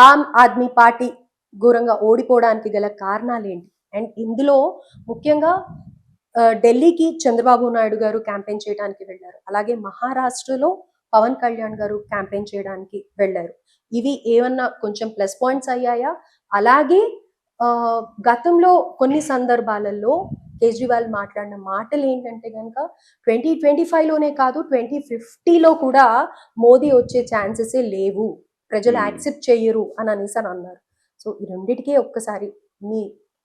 Aam Aadmi party ఘోరంగా ఓడిపోవడానికి గల కారణాలేంటి? అండ్ ఇందులో ముఖ్యంగా ఢిల్లీకి చంద్రబాబు నాయుడు గారు క్యాంపెయిన్ చేయడానికి వెళ్ళారు. అలాగే మహారాష్ట్రలో పవన్ కళ్యాణ్ గారు క్యాంపెయిన్ చేయడానికి వెళ్ళారు. ఇవి ఏమన్నా కొంచెం ప్లస్ పాయింట్స్ అయ్యాయా? అలాగే గతంలో కొన్ని సందర్భాలలో కేజ్రీవాల్ మాట్లాడిన మాటలు ఏంటంటే కనుక 2025లోనే కాదు 2050లో కూడా మోదీ వచ్చే ఛాన్సెసే లేవు, ప్రజలు యాక్సెప్ట్ చేయరు అని అనేసి అని అన్నారు. సో ఈ రెండిటికి ఒక్కసారి మీ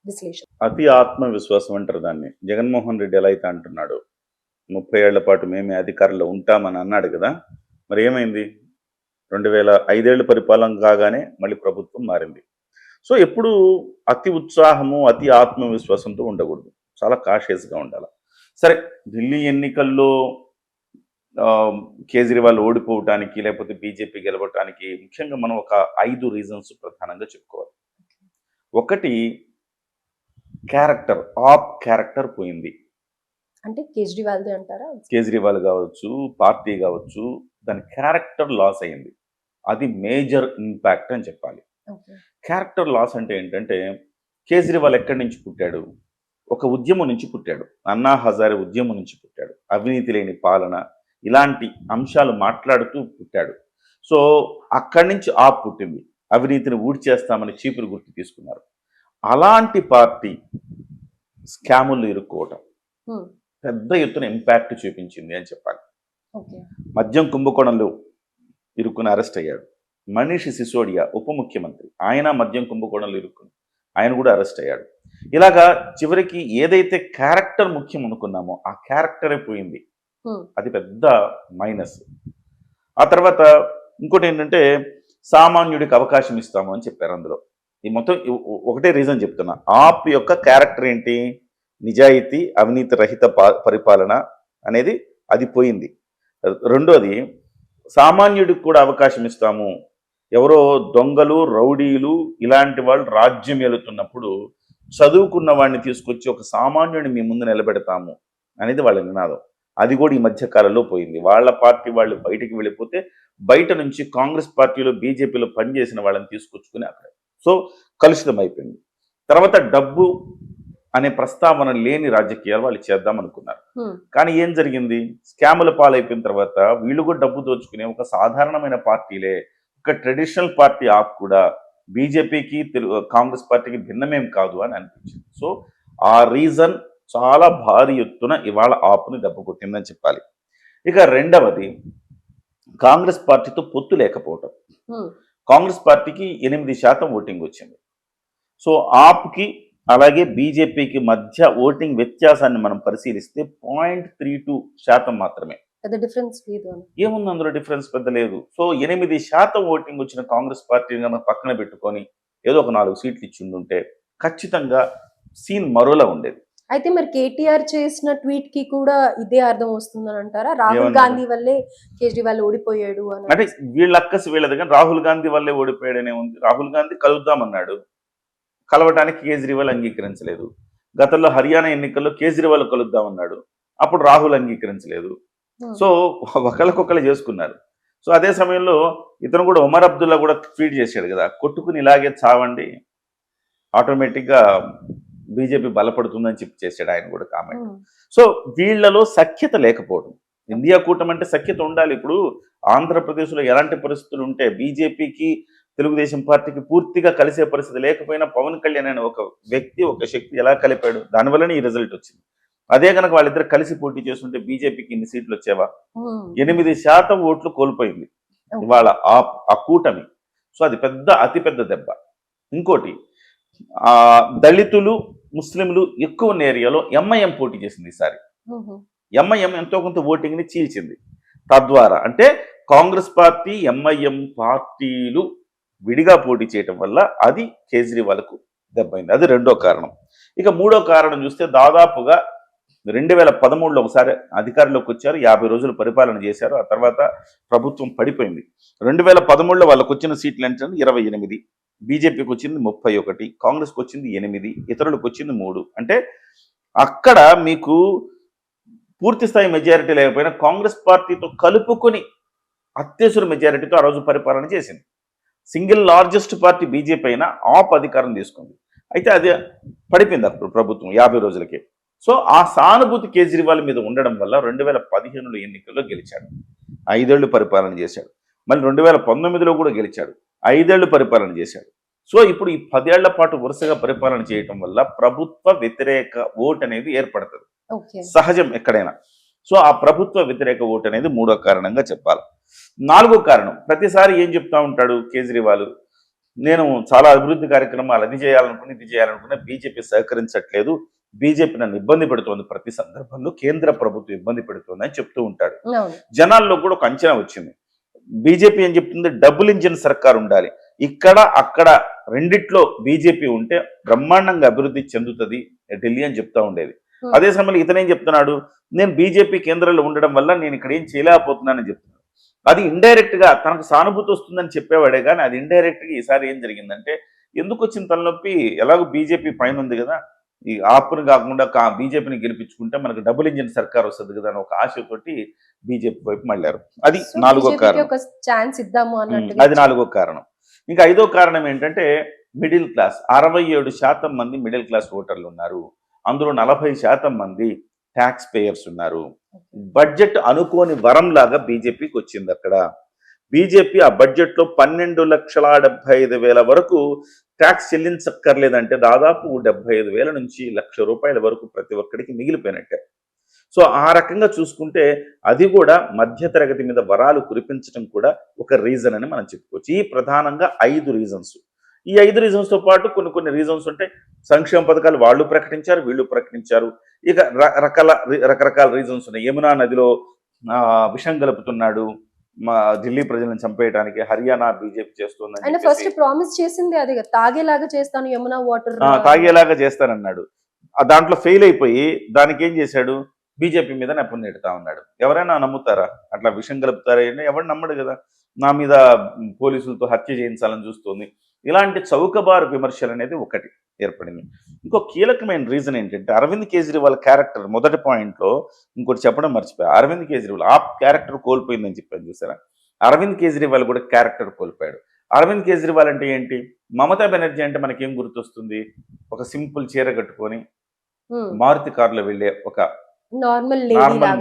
విశ్లేషణ. అతి ఆత్మవిశ్వాసం అంటారు దాన్ని. జగన్మోహన్ రెడ్డి ఎలా అయితే అంటున్నాడు 30 ఏళ్ల పాటు మేమే అధికారంలో ఉంటామని అన్నాడు కదా, మరి ఏమైంది? 2005 ఏళ్ల పరిపాలన కాగానే మళ్ళీ ప్రభుత్వం మారింది. సో ఎప్పుడు అతి ఉత్సాహము అతి ఆత్మవిశ్వాసంతో ఉండకూడదు, చాలా కాషియస్గా ఉండాలి. సరే, ఢిల్లీ ఎన్నికల్లో కేజ్రీవాల్ ఓడిపోవటానికి లేకపోతే బీజేపీ గెలవటానికి ముఖ్యంగా మనం ఒక 5 రీజన్స్ ప్రధానంగా చెప్పుకోవాలి. ఒకటి, క్యారెక్టర్, ఆప్ క్యారెక్టర్ పోయింది. అంటే కేజ్రీవాల్ది అంటారా? కేజ్రీవాల్ కావచ్చు, పార్టీ కావచ్చు, దాని క్యారెక్టర్ లాస్ అయింది. అది మేజర్ ఇంపాక్ట్ అని చెప్పాలి. క్యారెక్టర్ లాస్ అంటే ఏంటంటే, కేజ్రీవాల్ ఎక్కడి నుంచి పుట్టాడు? ఒక ఉద్యమం నుంచి పుట్టాడు. అన్నా హజారే ఉద్యమం నుంచి పుట్టాడు. అవినీతి లేని పాలన, ఇలాంటి అంశాలు మాట్లాడుతూ పుట్టాడు. సో అక్కడి నుంచి ఆప్ పుట్టింది. అవినీతిని ఊడ్చేస్తామని చీపురు గుర్తు తీసుకున్నారు. అలాంటి పార్టీ స్కాముల్లో ఇరుక్కోవటం పెద్ద ఎత్తున ఇంపాక్ట్ చూపించింది అని చెప్పాలి. మద్యం కుంభకోణంలో ఇరుక్కుని అరెస్ట్ అయ్యాడు. మనీష్ సిసోడియా ఉప ముఖ్యమంత్రి, ఆయన మద్యం కుంభకోణంలో ఇరుక్కుని ఆయన కూడా అరెస్ట్ అయ్యాడు. ఇలాగా చివరికి ఏదైతే క్యారెక్టర్ ముఖ్యం అనుకున్నామో ఆ క్యారెక్టరే పోయింది. అది పెద్ద మైనస్. ఆ తర్వాత ఇంకోటి ఏంటంటే, సామాన్యుడికి అవకాశం ఇస్తాము అని చెప్పారు. అందులో ఈ మొత్తం ఒకటే రీజన్ చెప్తున్నా. ఆప్ యొక్క క్యారెక్టర్ ఏంటి? నిజాయితీ, అవినీతి రహిత పరిపాలన అనేది అది పోయింది. రెండోది, సామాన్యుడికి కూడా అవకాశం ఇస్తాము, ఎవరో దొంగలు రౌడీలు ఇలాంటి వాళ్ళు రాజ్యం ఏలుతున్నప్పుడు చదువుకున్న వాడిని తీసుకొచ్చి ఒక సామాన్యుడిని మీ ముందు నిలబెడతాము అనేది వాళ్ళ నినాదం. అది కూడా ఈ మధ్య కాలంలో పోయింది. వాళ్ళ పార్టీ వాళ్ళు బయటికి వెళ్ళిపోతే బయట నుంచి కాంగ్రెస్ పార్టీలో బీజేపీలో పనిచేసిన వాళ్ళని తీసుకొచ్చుకుని అక్కడ సో కలుషితం అయిపోయింది. తర్వాత డబ్బు అనే ప్రస్తావన లేని రాజకీయాలు వాళ్ళు చేద్దాం అనుకున్నారు. కానీ ఏం జరిగింది? స్కాముల పాలైపోయిన తర్వాత వీళ్ళు కూడా డబ్బు దోచుకునే ఒక సాధారణమైన పార్టీలే, ఒక ట్రెడిషనల్ పార్టీ ఆప్ కూడా బీజేపీకి కాంగ్రెస్ పార్టీకి భిన్నమేం కాదు అని అనిపించింది. సో ఆ రీజన్ చాలా భారీ ఎత్తున ఇవాళ ఆప్ని దెబ్బ కొట్టిందని చెప్పాలి. ఇక రెండవది, కాంగ్రెస్ పార్టీతో పొత్తు లేకపోవటం. కాంగ్రెస్ పార్టీకి 8% ఓటింగ్ వచ్చింది. సో ఆప్కి అలాగే బీజేపీకి మధ్య ఓటింగ్ వ్యత్యాసాన్ని మనం పరిశీలిస్తే 0.32% మాత్రమే. ఏముంది అందులో డిఫరెన్స్? పెద్ద లేదు. సో 8% ఓటింగ్ వచ్చిన కాంగ్రెస్ పార్టీని మనం పక్కన పెట్టుకొని ఏదో ఒక 4 సీట్లు ఇచ్చిండుంటే ఖచ్చితంగా సీన్ మరోలా ఉండేది. అయితే మరి కేటీఆర్ చేసిన ట్వీట్ కి కూడా ఇదే అర్థం వస్తుందని అంటారా? రాహుల్ గాంధీ వల్లే కేజ్రీవాల్ ఓడిపోయాడు అని. అంటే వీళ్ళ అక్కసి వీళ్ళది, కానీ రాహుల్ గాంధీ వల్లే ఓడిపోయాడనే ఉంది. రాహుల్ గాంధీ కలుద్దామన్నాడు, కలవటానికి కేజ్రీవాల్ అంగీకరించలేదు. గతంలో హర్యానా ఎన్నికల్లో కేజ్రీవాల్ కలుద్దామన్నాడు, అప్పుడు రాహుల్ అంగీకరించలేదు. సో ఒకళ్ళకొకళ్ళు చేసుకున్నారు. సో అదే సమయంలో ఇతను కూడా ఉమర్ అబ్దుల్లా కూడా ట్వీట్ చేశాడు కదా, కొట్టుకుని ఇలాగే చావండి, ఆటోమేటిక్గా బీజేపీ బలపడుతుందని చెప్పి చేశాడు ఆయన కూడా కామెంట్. సో వీళ్లలో సఖ్యత లేకపోవడం. ఇండియా కూటమి అంటే సఖ్యత ఉండాలి. ఇప్పుడు ఆంధ్రప్రదేశ్లో ఎలాంటి పరిస్థితులు ఉంటే బీజేపీకి తెలుగుదేశం పార్టీకి పూర్తిగా కలిసే పరిస్థితి లేకపోయినా పవన్ కళ్యాణ్ అనే ఒక వ్యక్తి ఒక శక్తి ఎలా కలిపాడు, దానివల్లనే ఈ రిజల్ట్ వచ్చింది. అదే కనుక వాళ్ళిద్దరు కలిసి పోటీ చేస్తుంటే బీజేపీకి ఇన్ని సీట్లు వచ్చేవా? 8% ఓట్లు కోల్పోయింది ఇవాళ ఆ కూటమి. సో అది అతిపెద్ద దెబ్బ. ఇంకోటి, దళితులు ముస్లింలు ఎక్కువ ఉన్న ఏరియాలో ఎంఐఎం పోటీ చేసింది. ఈసారి ఎంఐఎం ఎంతో కొంత ఓటింగ్ ని చీల్చింది. తద్వారా అంటే కాంగ్రెస్ పార్టీ ఎంఐఎం పార్టీలు విడిగా పోటీ చేయటం వల్ల అది కేజ్రీవాల్కు దెబ్బైంది. అది రెండో కారణం. ఇక మూడో కారణం చూస్తే, దాదాపుగా 2013లో ఒకసారి అధికారంలోకి వచ్చారు, 50 రోజులు పరిపాలన చేశారు. ఆ తర్వాత ప్రభుత్వం పడిపోయింది. 2013లో వాళ్ళకు వచ్చిన సీట్లు ఏంటంటే 28, బీజేపీకి వచ్చింది 31, కాంగ్రెస్కి వచ్చింది 8, ఇతరులకు వచ్చింది 3. అంటే అక్కడ మీకు పూర్తి స్థాయి మెజారిటీ లేకపోయినా కాంగ్రెస్ పార్టీతో కలుపుకొని అత్యవసర మెజారిటీతో ఆ రోజు పరిపాలన చేసింది. సింగిల్ లార్జెస్ట్ పార్టీ బీజేపీ అయినా ఆప్ అధికారం తీసుకుంది. అయితే అది పడిపోయింది అప్పుడు ప్రభుత్వం 50 రోజులకే. సో ఆ సానుభూతి కేజ్రీవాల్ మీద ఉండడం వల్ల 2015లో ఎన్నికల్లో గెలిచాడు. 5 ఏళ్లు పరిపాలన చేశాడు. మళ్ళీ 2019లో కూడా గెలిచాడు. 5 ఏళ్లు పరిపాలన చేశాడు. సో ఇప్పుడు ఈ 10 ఏళ్ల పాటు వరుసగా పరిపాలన చేయటం వల్ల ప్రభుత్వ వ్యతిరేక ఓటు అనేది ఏర్పడుతుంది. ఓకే. సహజం ఎక్కడైనా. సో ఆ ప్రభుత్వ వ్యతిరేక ఓటు అనేది మూడో కారణంగా చెప్పాలి. నాలుగో కారణం, ప్రతిసారి ఏం చెప్తా ఉంటాడు కేజ్రీవాల్, నేను చాలా అభివృద్ధి కార్యక్రమాలు అది చేయాలనుకుని ఇది చేయాలనుకున్నా బీజేపీ సహకరించట్లేదు, బీజేపీ నన్ను ఇబ్బంది పెడుతోంది, ప్రతి సందర్భంలో కేంద్ర ప్రభుత్వం ఇబ్బంది పెడుతోంది అని చెప్తూ ఉంటాడు. అవును. జనాల్లో కూడా ఒక అంచనా వచ్చింది. బీజేపీ ఏం చెప్తుంది, డబుల్ ఇంజిన్ సర్కార్ ఉండాలి, ఇక్కడ అక్కడ రెండిట్లో బీజేపీ ఉంటే బ్రహ్మాండంగా అభివృద్ధి చెందుతుంది ఢిల్లీ అని చెప్తా ఉండేది. అదే సమయంలో ఇతనేం చెప్తున్నాడు, నేను బీజేపీ కేంద్రంలో ఉండడం వల్ల నేను ఇక్కడ ఏం చేయలేకపోతున్నానని చెప్తున్నాడు. అది ఇండైరెక్ట్ గా తనకు సానుభూతి వస్తుందని చెప్పేవాడే కానీ అది ఇండైరెక్ట్ గా ఈసారి ఏం జరిగిందంటే, ఎందుకు వచ్చిన తలనొప్పి, ఎలాగో బీజేపీ పైన ఉంది కదా, ఈ ఆప్ను కాకుండా బీజేపీని గెలిపించుకుంటే మనకు డబుల్ ఇంజిన్ సర్కార్ వస్తుంది కదా అని ఒక ఆశతోటి బీజేపీ వైపు మళ్ళారు. అది సో నాలుగో బీజేపీకి కారణం. ఒక ఛాన్స్ ఇద్దాము అది అన్నట్టుగా. నాలుగో కారణం. ఇంకా ఐదో కారణం ఏంటంటే మిడిల్ క్లాస్. 67% మంది మిడిల్ క్లాస్ ఓటర్లు ఉన్నారు. అందులో 40% మంది ట్యాక్స్ పేయర్స్ ఉన్నారు. బడ్జెట్ అనుకోని వరం లాగా బీజేపీకి వచ్చింది అక్కడ. బీజేపీ ఆ బడ్జెట్ లో 12,75,000 వరకు ట్యాక్స్ చెల్లించక్కర్లేదంటే దాదాపు 75,000 నుంచి ₹1,00,000 వరకు ప్రతి ఒక్కడికి మిగిలిపోయినట్టే. సో ఆ రకంగా చూసుకుంటే అది కూడా మధ్యతరగతి మీద వరాలు కురిపించడం కూడా ఒక రీజన్ అని మనం చెప్పుకోవచ్చు. ఈ ప్రధానంగా 5 రీజన్స్. ఈ 5 రీజన్స్ తో పాటు కొన్ని రీజన్స్ ఉంటాయి. సంక్షేమ పథకాలు వాళ్ళు ప్రకటించారు, వీళ్ళు ప్రకటించారు. ఇక రకరకాల రీజన్స్ ఉన్నాయి. యమునా నదిలో విషం కలుపుతున్నాడు, మా ఢిల్లీ ప్రజలను చంపేయడానికి హర్యానా బీజేపీ చేస్తుందని ఆయన ఫస్ట్ ప్రామిస్ చేసింది అది, తాగేలాగా చేస్తాను యమునా వాటర్, తాగేలాగా చేస్తానన్నాడు. దాంట్లో ఫెయిల్ అయిపోయి దానికి ఏం చేశాడు, బీజేపీ మీద నెపం నెడుతా ఉన్నాడు. ఎవరైనా నమ్ముతారా? అట్లా విషం కలుపుతారా? ఎవరు నమ్మడు కదా. నా మీద పోలీసులతో హత్య చేయించాలని చూస్తుంది. ఇలాంటి చౌకబారు విమర్శలు అనేది ఒకటి ఏర్పడింది. ఇంకో కీలకమైన రీజన్ ఏంటంటే అరవింద్ కేజ్రీవాల్ క్యారెక్టర్. మొదటి పాయింట్లో ఇంకోటి చెప్పడం మర్చిపోయా. అరవింద్ కేజ్రీవాల్ ఆ క్యారెక్టర్ కోల్పోయిందని చెప్పాను చూసారా. అరవింద్ కేజ్రీవాల్ కూడా క్యారెక్టర్ కోల్పోయాడు. అరవింద్ కేజ్రీవాల్ అంటే ఏంటి, మమతా బెనర్జీ అంటే మనకేం గుర్తొస్తుంది, ఒక సింపుల్ చీర కట్టుకొని మారుతి కారులో వెళ్ళే ఒక నార్మల్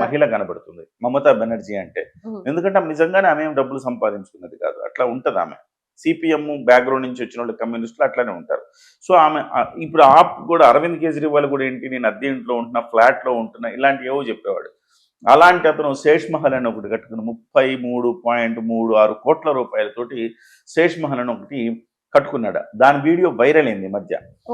మహిళ కనబడుతుంది మమతా బెనర్జీ అంటే. ఎందుకంటే ఆమె నిజంగానే ఆమె ఏం డబ్బులు సంపాదించుకున్నది కాదు, అట్లా ఉంటది ఆమె. సిపిఎం బ్యాక్గ్రౌండ్ నుంచి వచ్చిన వాళ్ళు కమ్యూనిస్టులు అట్లానే ఉంటారు. సో ఆమె ఇప్పుడు ఆప్ కూడా అరవింద్ కేజ్రీవాల్ కూడా ఏంటి, నేను అద్దె ఇంట్లో ఉంటున్నా, ఫ్లాట్ లో ఉంటున్నా, ఇలాంటి ఏవో చెప్పేవాడు. అలాంటి అతను శేష్ మహల్ అని ఒకటి కట్టుకుని 33.36 కోట్ల రూపాయలతోటి శేష్ మహల్ అని ఒకటి కట్టుకున్నాడు. దాని వీడియో వైరల్ అయింది ఈ మధ్య.